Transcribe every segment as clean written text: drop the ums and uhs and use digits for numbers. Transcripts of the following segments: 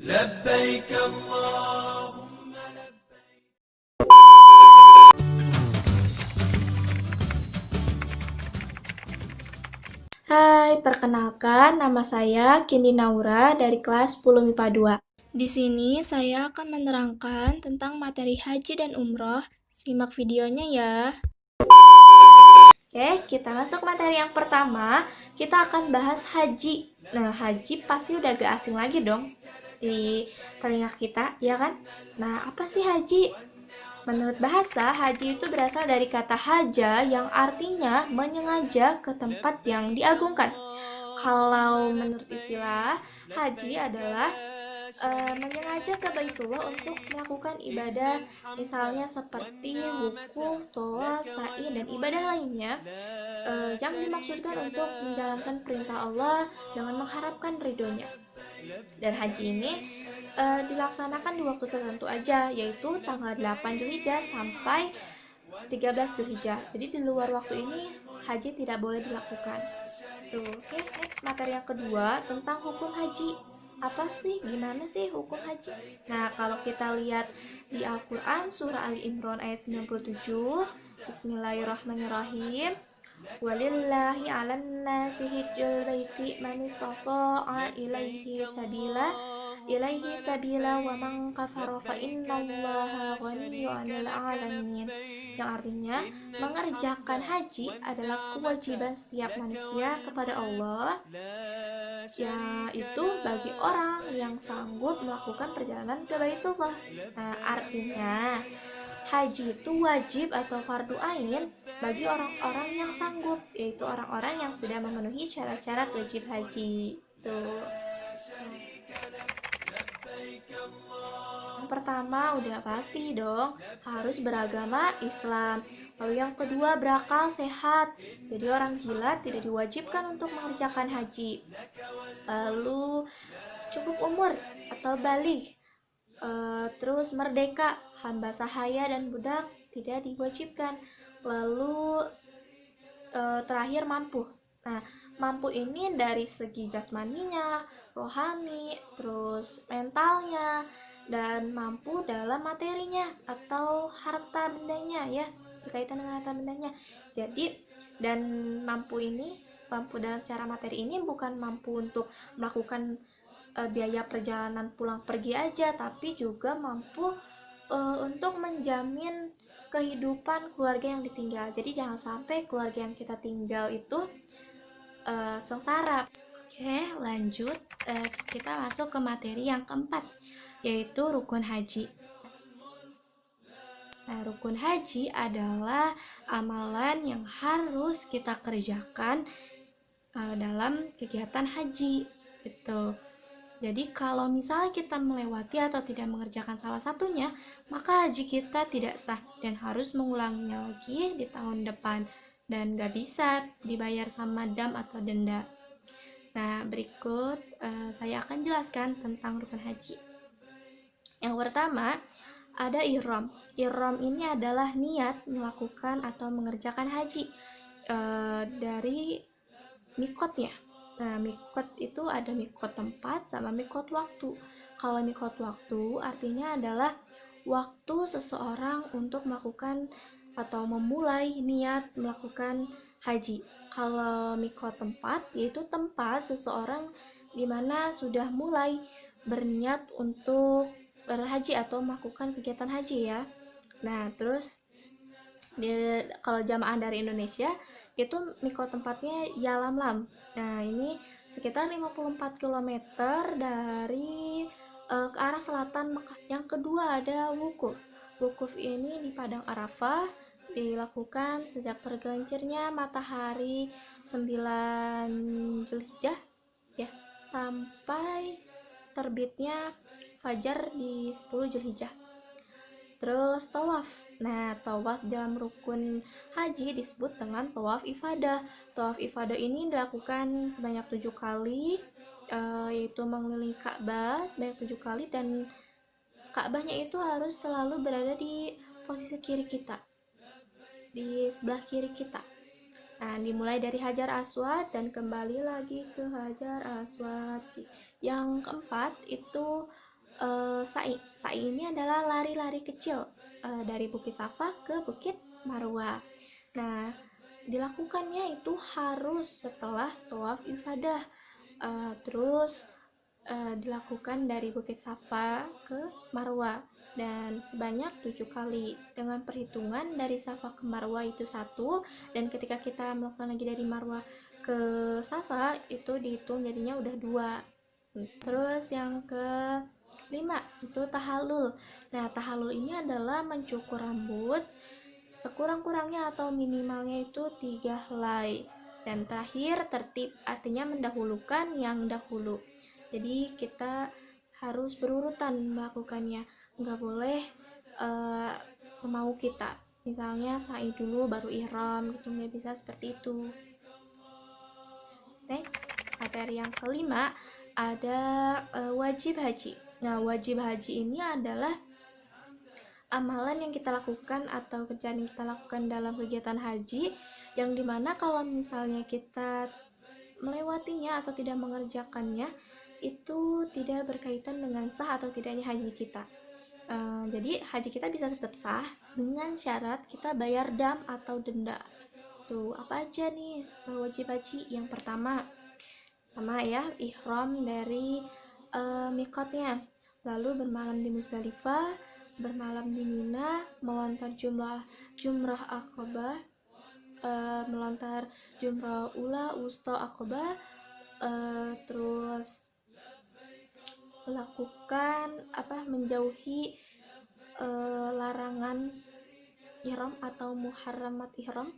لبيك اللهم Hai, perkenalkan nama saya Kindi Naura dari kelas 10 MIPA 2. Di sini saya akan menerangkan tentang materi haji dan umroh. Simak videonya ya. Oke, kita masuk materi yang pertama. Kita akan bahas haji. Nah, haji pasti udah gak asing lagi dong di telinga kita, ya kan? Nah, apa sih haji? Menurut bahasa, haji itu berasal dari kata haja yang artinya menyengaja ke tempat yang diagungkan. Kalau menurut istilah, haji adalah menyengaja ke Baitullah untuk melakukan ibadah, misalnya seperti wukuf, tawaf, sa'i, dan ibadah lainnya yang dimaksudkan untuk menjalankan perintah Allah dengan mengharapkan ridhonya. Dan haji ini dilaksanakan di waktu tertentu aja, yaitu tanggal 8 Zulhijjah sampai 13 Zulhijjah. Jadi di luar waktu ini haji tidak boleh dilakukan. Tuh, oke, next materi yang kedua tentang hukum haji. Apa sih? Gimana sih hukum haji? Nah, kalau kita lihat di Al-Quran surah Ali Imran ayat 97, Bismillahirrahmanirrahim. Walillahi 'alan nasi hijjul baiti man istata'a ilaihi sabila wa man kafara fa innallaha ghaniyyun 'anil 'alamin. Yang artinya mengerjakan haji adalah kewajiban setiap manusia kepada Allah, yaitu bagi orang yang sanggup melakukan perjalanan ke Baitullah. Nah, artinya haji itu wajib atau fardu ain bagi orang-orang yang sanggup, yaitu orang-orang yang sudah memenuhi syarat-syarat wajib haji. Tuh. Yang pertama udah pasti dong, harus beragama Islam. Lalu yang kedua berakal sehat. Jadi orang gila tidak diwajibkan untuk mengerjakan haji. Lalu cukup umur atau balik. Terus merdeka, hamba sahaya dan budak tidak diwajibkan. Lalu terakhir mampu. Nah, mampu ini dari segi jasmaninya, rohani, terus mentalnya, dan mampu dalam materinya atau harta bendanya ya, berkaitan dengan harta bendanya. Jadi, dan mampu dalam secara materi ini bukan mampu untuk melakukan biaya perjalanan pulang pergi aja, tapi juga mampu untuk menjamin kehidupan keluarga yang ditinggal. Jadi jangan sampai keluarga yang kita tinggal itu sengsara. Oke, lanjut. Kita masuk ke materi yang keempat, yaitu rukun haji. Nah, rukun haji adalah amalan yang harus kita kerjakan dalam kegiatan haji. Gitu. Jadi kalau misalnya kita melewati atau tidak mengerjakan salah satunya, maka haji kita tidak sah dan harus mengulanginya lagi di tahun depan dan gak bisa dibayar sama dam atau denda. Nah, berikut saya akan jelaskan tentang rukun haji. Yang pertama, ada ihram. Ihram ini adalah niat melakukan atau mengerjakan haji dari mikotnya. Nah, mikot itu ada mikot tempat sama mikot waktu. Kalau mikot waktu artinya adalah waktu seseorang untuk melakukan atau memulai niat melakukan haji. Kalau mikot tempat yaitu tempat seseorang di mana sudah mulai berniat untuk berhaji atau melakukan kegiatan haji ya. Nah, terus kalau jamaah dari Indonesia itu mikot tempatnya Yalamlam. Nah, ini sekitar 54 km dari ke arah selatan Mekah. Yang kedua ada wukuf. Wukuf ini di Padang Arafah dilakukan sejak tergelincirnya matahari 9 Zulhijjah ya sampai terbitnya fajar di 10 Zulhijjah. Terus tawaf. Nah, tawaf dalam rukun haji disebut dengan tawaf ifadah. Tawaf ifadah ini dilakukan sebanyak 7 kali, yaitu mengelilingi Ka'bah sebanyak 7 kali, dan Ka'bahnya itu harus selalu berada di posisi kiri kita, di sebelah kiri kita. Nah, dimulai dari Hajar Aswad dan kembali lagi ke Hajar Aswad. Yang keempat itu sa'i. Sa'i ini adalah lari-lari kecil dari Bukit Safa ke Bukit Marwah. Nah, dilakukannya itu harus setelah tawaf ifadah. Terus dilakukan dari Bukit Safa ke Marwah dan sebanyak 7 kali dengan perhitungan dari Safa ke Marwah itu 1, dan ketika kita melakukan lagi dari Marwah ke Safa itu dihitung jadinya udah 2. Terus yang ke 5 itu tahallul. Nah, tahallul ini adalah mencukur rambut sekurang-kurangnya atau minimalnya itu 3 helai. Dan terakhir tertib, artinya mendahulukan yang dahulu. Jadi kita harus berurutan melakukannya, nggak boleh semau kita. Misalnya sa'i dulu baru ihram gitu, nggak bisa seperti itu. Next, materi yang kelima ada wajib haji. Nah, wajib haji ini adalah amalan yang kita lakukan atau kerjaan yang kita lakukan dalam kegiatan haji, yang dimana kalau misalnya kita melewatinya atau tidak mengerjakannya, itu tidak berkaitan dengan sah atau tidaknya haji kita. Jadi haji kita bisa tetap sah dengan syarat kita bayar dam atau denda. Tuh, apa aja nih wajib haji? Yang pertama, sama ya, ihram dari mikotnya, lalu bermalam di Musdalifah, bermalam di Mina, melontar jumrah Aqabah, melontar jumrah ula, wusta, Aqabah, terus lakukan menjauhi larangan ihram atau muharramat ihram.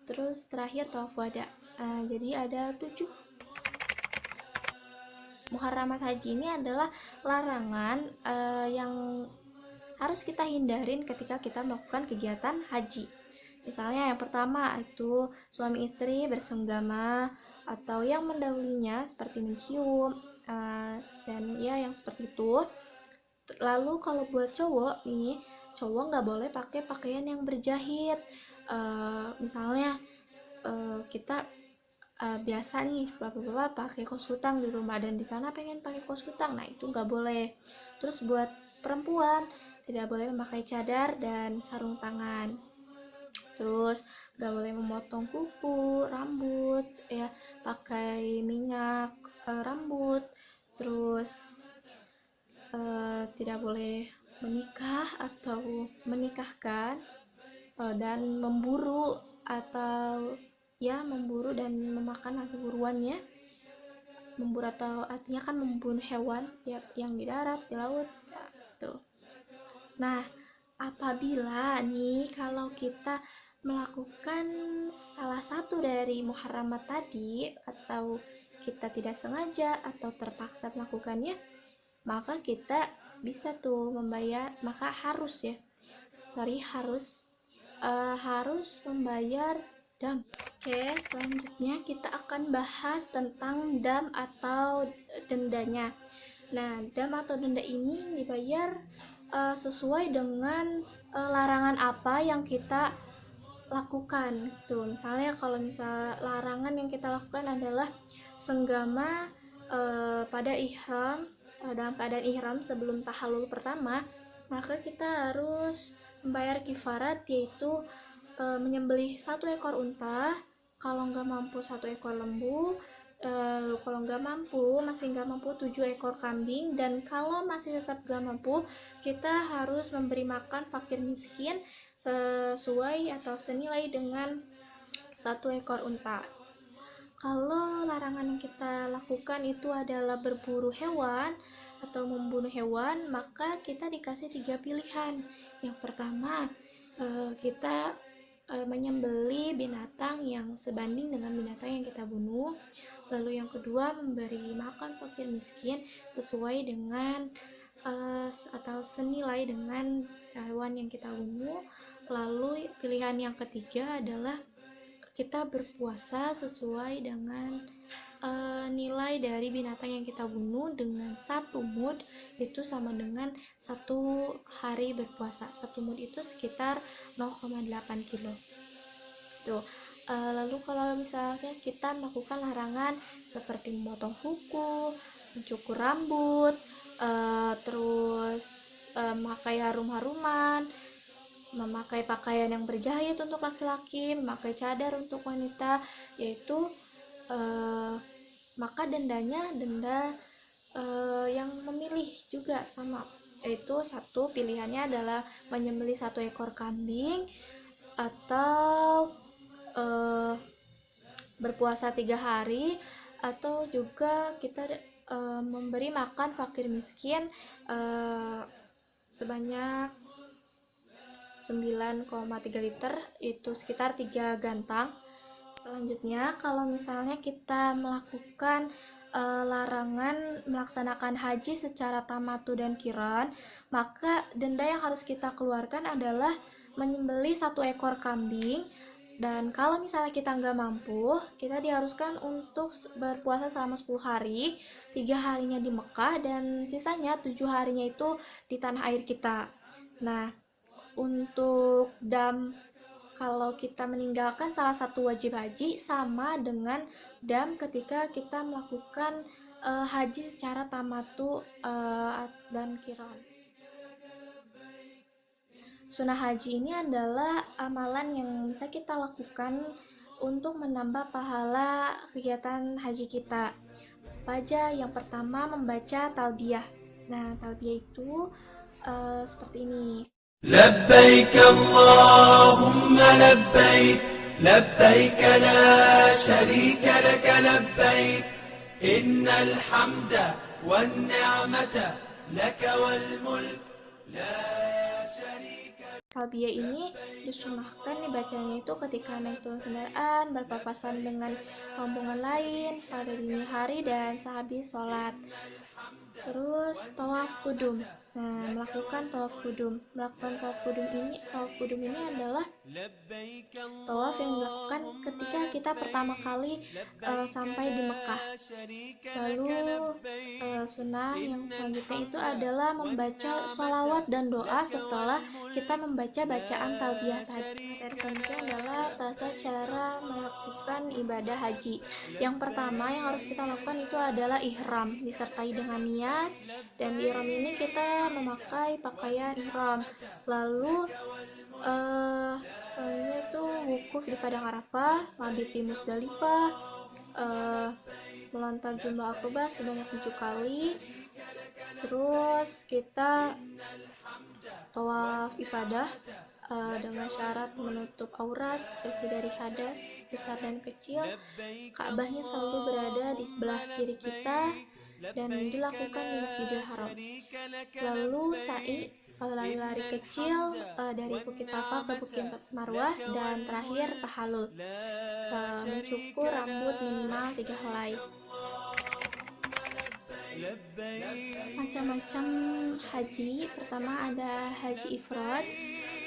Terus terakhir tawaf wada. Jadi ada 7. Muharramat haji ini adalah larangan yang harus kita hindarin ketika kita melakukan kegiatan haji. Misalnya yang pertama itu suami istri bersenggama atau yang mendahulunya seperti mencium dan ya yang seperti itu. Lalu kalau buat cowok nih, cowok nggak boleh pakai pakaian yang berjahit. Misalnya kita biasa nih bapak-bapak pakai kaos kutang di rumah dan di sana pengen pakai kaos kutang, nah itu nggak boleh. Terus buat perempuan tidak boleh memakai cadar dan sarung tangan. Terus nggak boleh memotong kuku, rambut, ya pakai minyak rambut. Terus tidak boleh menikah atau menikahkan dan memburu atau memburu dan memakan hasil buruannya. Memburu atau artinya kan membunuh hewan yang di darat, di laut ya, gitu. Nah, apabila nih kalau kita melakukan salah satu dari muharramat tadi atau kita tidak sengaja atau terpaksa melakukannya, maka kita bisa tuh membayar, maka harus membayar dam. Oke, selanjutnya kita akan bahas tentang dam atau dendanya. Nah, dam atau denda ini dibayar sesuai dengan larangan apa yang kita lakukan. Tuh, misalnya kalau larangan yang kita lakukan adalah senggama pada ihram, dalam keadaan ihram sebelum tahallul pertama, maka kita harus membayar kifarat, yaitu menyembelih 1 ekor unta, kalau nggak mampu 1 ekor lembu, kalau masih nggak mampu 7 ekor kambing, dan kalau masih tetap nggak mampu, kita harus memberi makan fakir miskin sesuai atau senilai dengan 1 ekor unta. Kalau larangan yang kita lakukan itu adalah berburu hewan atau membunuh hewan, maka kita dikasih 3 pilihan. Yang pertama, kita menyembelih binatang yang sebanding dengan binatang yang kita bunuh. Lalu yang kedua, memberi makan fakir miskin sesuai dengan atau senilai dengan hewan yang kita bunuh. Lalu pilihan yang ketiga adalah kita berpuasa sesuai dengan nilai dari binatang yang kita bunuh dengan 1 mud, itu sama dengan 1 hari berpuasa. 1 mud itu sekitar 0,8 kilo. Tuh. Lalu kalau misalnya kita melakukan larangan seperti memotong kuku, mencukur rambut, memakai harum-haruman, memakai pakaian yang berjahit untuk laki-laki, memakai cadar untuk wanita, yaitu maka dendanya denda yang memilih juga sama, yaitu satu pilihannya adalah menyembelih 1 ekor kambing atau berpuasa 3 hari, atau juga kita memberi makan fakir miskin sebanyak 9,3 liter, itu sekitar 3 gantang. Selanjutnya, kalau misalnya kita melakukan larangan melaksanakan haji secara tamatu dan qiran, maka denda yang harus kita keluarkan adalah menyembelih 1 ekor kambing. Dan kalau misalnya kita nggak mampu, kita diharuskan untuk berpuasa selama 10 hari, 3 harinya di Mekah dan sisanya 7 harinya itu di tanah air kita. Nah, untuk dam, kalau kita meninggalkan salah satu wajib haji sama dengan dam ketika kita melakukan haji secara tamatu dan qiran. Sunnah haji ini adalah amalan yang bisa kita lakukan untuk menambah pahala kegiatan haji kita. Apa aja? Yang pertama, membaca talbiyah. Nah, talbiyah itu seperti ini. لبيك اللهم لبيك لبيك لا شريك لك لبيك إن الحمد والنعمة لك والملك لا شريك لك. Talbiyah ini disunahkan dibacanya itu ketika naik turun kendaraan, berpapasan dengan rombongan lain, pada dini hari dan sehabis sholat. Terus tawaf kudum. Nah, melakukan tawaf kudum. Melakukan tawaf kudum ini adalah tawaf yang dilakukan ketika kita pertama kali sampai di Mekah. Lalu sunnah yang selanjutnya itu adalah membaca sholawat dan doa setelah kita membaca bacaan talbiyah tadi. Materi selanjutnya adalah tata cara melakukan ibadah haji. Yang pertama yang harus kita lakukan itu adalah ihram, disertai dengan niat, dan di ihram ini kita memakai pakaian ihram. Lalu selanjutnya itu wukuf di Padang Arafah, mabit di Musdalifah, melontar jumrah akobah sebanyak 7 kali. Terus kita tawaf ifadah dengan syarat menutup aurat, bersih dari hadas besar dan kecil. Ka'bahnya selalu berada di sebelah kiri kita dan dilakukan di Masjidil Haram. Lalu sa'i, lari-lari kecil dari Bukit Safa ke Bukit Marwah, dan terakhir tahallul, mencukur rambut minimal 3 helai. Macam-macam haji. Pertama ada haji ifrad,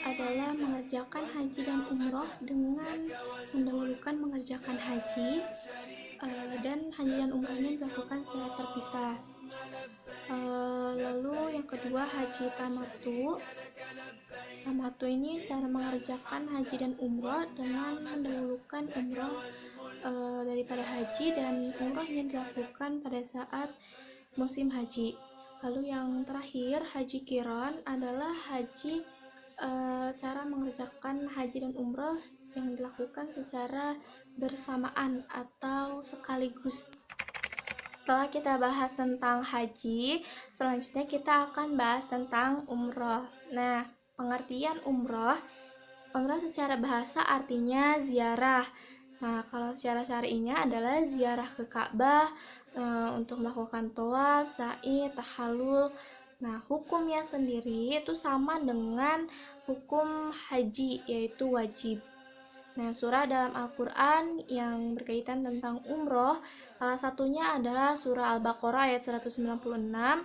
adalah mengerjakan haji dan umroh dengan mendahulukan mengerjakan haji, dan haji dan umrohnya dilakukan secara terpisah. Lalu yang kedua haji tamatu. Tamatu ini cara mengerjakan haji dan umroh dengan mendahulukan umroh daripada haji, dan umrohnya dilakukan pada saat musim haji. Lalu yang terakhir haji qiran adalah haji cara mengerjakan haji dan umroh yang dilakukan secara bersamaan atau sekaligus. Setelah kita bahas tentang haji, selanjutnya kita akan bahas tentang umroh. Nah, pengertian umroh secara bahasa artinya ziarah. Nah, kalau secara syar'inya adalah ziarah ke Ka'bah untuk melakukan tawaf, sa'i, tahallul. Nah, hukumnya sendiri itu sama dengan hukum haji, yaitu wajib. Nah, surah dalam Al-Quran yang berkaitan tentang umroh, salah satunya adalah surah Al-Baqarah ayat 196,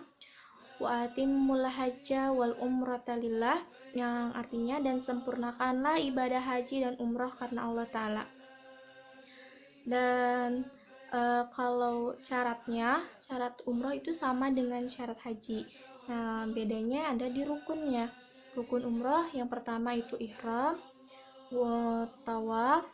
wa atimmul hajja wal umrata lillah, yang artinya dan sempurnakanlah ibadah haji dan umroh karena Allah Ta'ala. Dan kalau syarat umroh itu sama dengan syarat haji. Nah, bedanya ada di rukunnya. Rukun umroh yang pertama itu ihram, tawaf,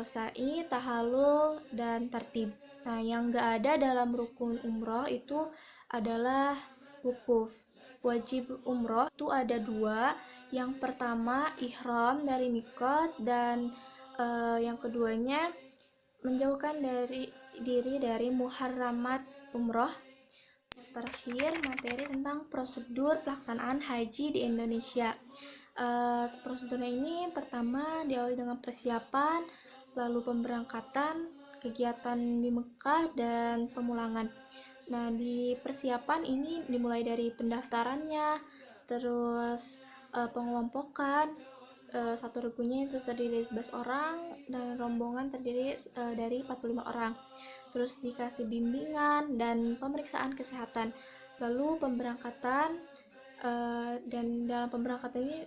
sa'i, tahallul, dan tertib. Nah, yang gak ada dalam rukun umroh itu adalah wukuf. wajib umroh itu ada dua. Yang pertama ihram dari mikot, dan yang keduanya menjauhkan diri dari muharramat umroh. Terakhir, materi tentang prosedur pelaksanaan haji di Indonesia. Prosedurnya ini pertama diawali dengan persiapan, lalu pemberangkatan, kegiatan di Mekah, dan pemulangan. Nah, di persiapan ini dimulai dari pendaftarannya, terus pengelompokan. Satu regunya itu terdiri dari 11 orang, dan rombongan terdiri dari 45 orang. Terus dikasih bimbingan dan pemeriksaan kesehatan. Lalu pemberangkatan, dan dalam pemberangkatan ini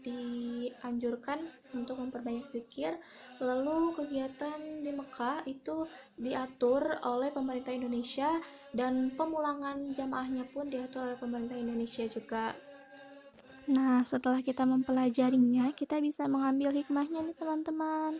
dianjurkan untuk memperbanyak zikir. Lalu kegiatan di Mekah itu diatur oleh pemerintah Indonesia, dan pemulangan jamaahnya pun diatur oleh pemerintah Indonesia juga. Nah, setelah kita mempelajarinya, kita bisa mengambil hikmahnya nih teman-teman.